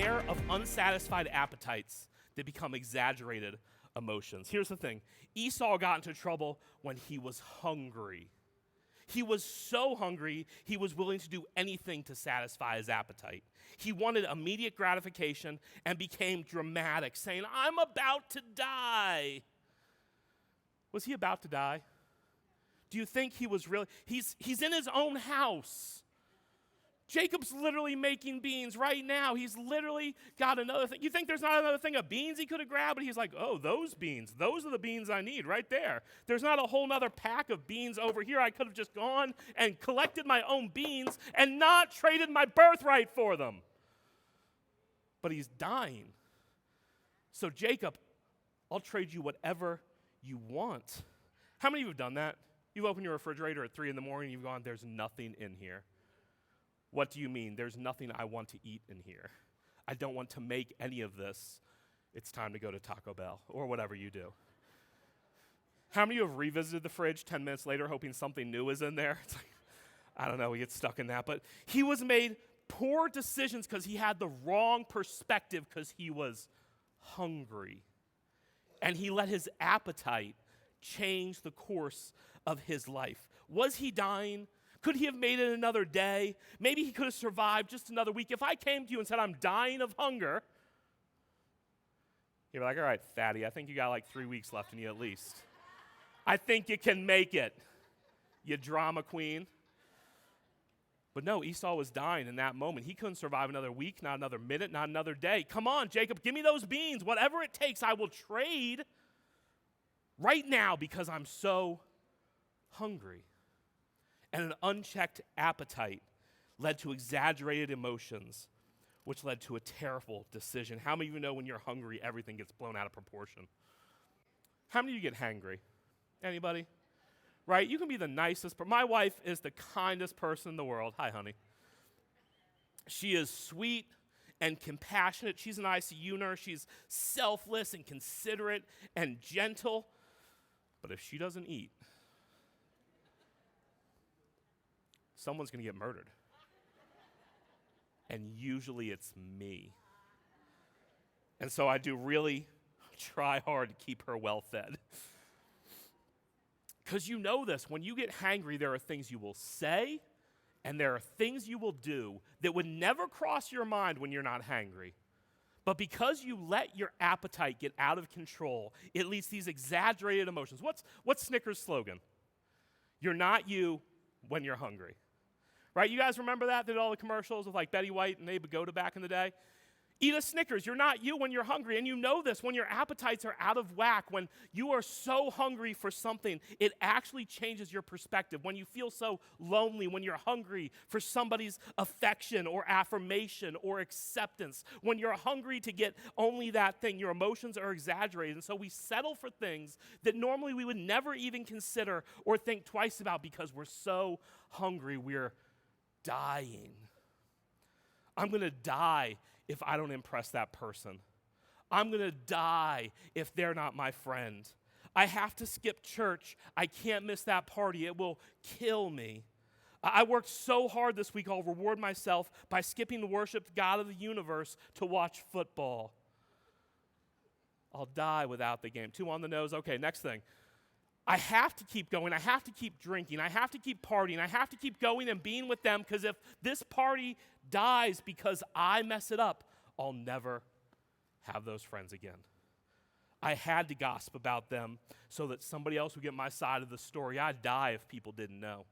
pair of unsatisfied appetites that become exaggerated emotions. Here's the thing. Esau got into trouble when he was hungry. He was so hungry, he was willing to do anything to satisfy his appetite. He wanted immediate gratification and became dramatic, saying, I'm about to die. Was he about to die? Do you think he was really? He's in his own house. Jacob's literally making beans right now. He's literally got another thing. You think there's not another thing of beans he could have grabbed? But he's like, oh, those beans. Those are the beans I need right there. There's not a whole nother pack of beans over here. I could have just gone and collected my own beans and not traded my birthright for them. But he's dying. So Jacob, I'll trade you whatever you want. How many of you have done that? You've opened your refrigerator at 3 in the morning and you've gone, there's nothing in here. What do you mean? There's nothing I want to eat in here. I don't want to make any of this. It's time to go to Taco Bell or whatever you do. How many of you have revisited the fridge 10 minutes later hoping something new is in there? It's like, I don't know, we get stuck in that. But he was made poor decisions because he had the wrong perspective because he was hungry. And he let his appetite change the course of his life. Was he dying? Could he have made it another day? Maybe he could have survived just another week. If I came to you and said, I'm dying of hunger, you're like, all right, fatty, I think you got like 3 weeks left in you at least. I think you can make it, you drama queen. But no, Esau was dying in that moment. He couldn't survive another week, not another minute, not another day. Come on, Jacob, give me those beans. Whatever it takes, I will trade right now because I'm so hungry. And an unchecked appetite led to exaggerated emotions, which led to a terrible decision. How many of you know when you're hungry, everything gets blown out of proportion? How many of you get hangry? Anybody? Right? You can be the nicest person. My wife is the kindest person in the world. Hi, honey. She is sweet and compassionate. She's an ICU nurse. She's selfless and considerate and gentle. But if she doesn't eat, someone's going to get murdered. And usually it's me. And so I do really try hard to keep her well fed. Because you know this, when you get hangry, there are things you will say and there are things you will do that would never cross your mind when you're not hangry. But because you let your appetite get out of control, it leads to these exaggerated emotions. What's Snickers' slogan? You're not you when you're hungry. Right? You guys remember that? They did all the commercials with like Betty White and Abe Vigoda back in the day? Eat a Snickers. You're not you when you're hungry. And you know this, when your appetites are out of whack, when you are so hungry for something, it actually changes your perspective. When you feel so lonely, when you're hungry for somebody's affection or affirmation or acceptance, when you're hungry to get only that thing, your emotions are exaggerated. And so we settle for things that normally we would never even consider or think twice about because we're so hungry, we're dying. I'm going to die if I don't impress that person. I'm going to die if they're not my friend. I have to skip church. I can't miss that party. It will kill me. I worked so hard this week, I'll reward myself by skipping the worship God of the universe to watch football. I'll die without the game. 2 on the nose. Okay, next thing. I have to keep going. I have to keep drinking. I have to keep partying. I have to keep going and being with them because if this party dies because I mess it up, I'll never have those friends again. I had to gossip about them so that somebody else would get my side of the story. I'd die if people didn't know.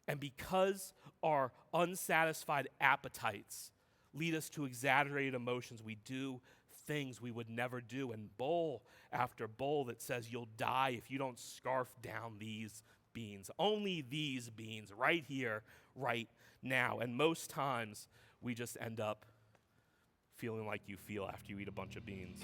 And because our unsatisfied appetites lead us to exaggerated emotions, we do things we would never do, and bowl after bowl that says you'll die if you don't scarf down these beans. Only these beans right here, right now. And most times we just end up feeling like you feel after you eat a bunch of beans.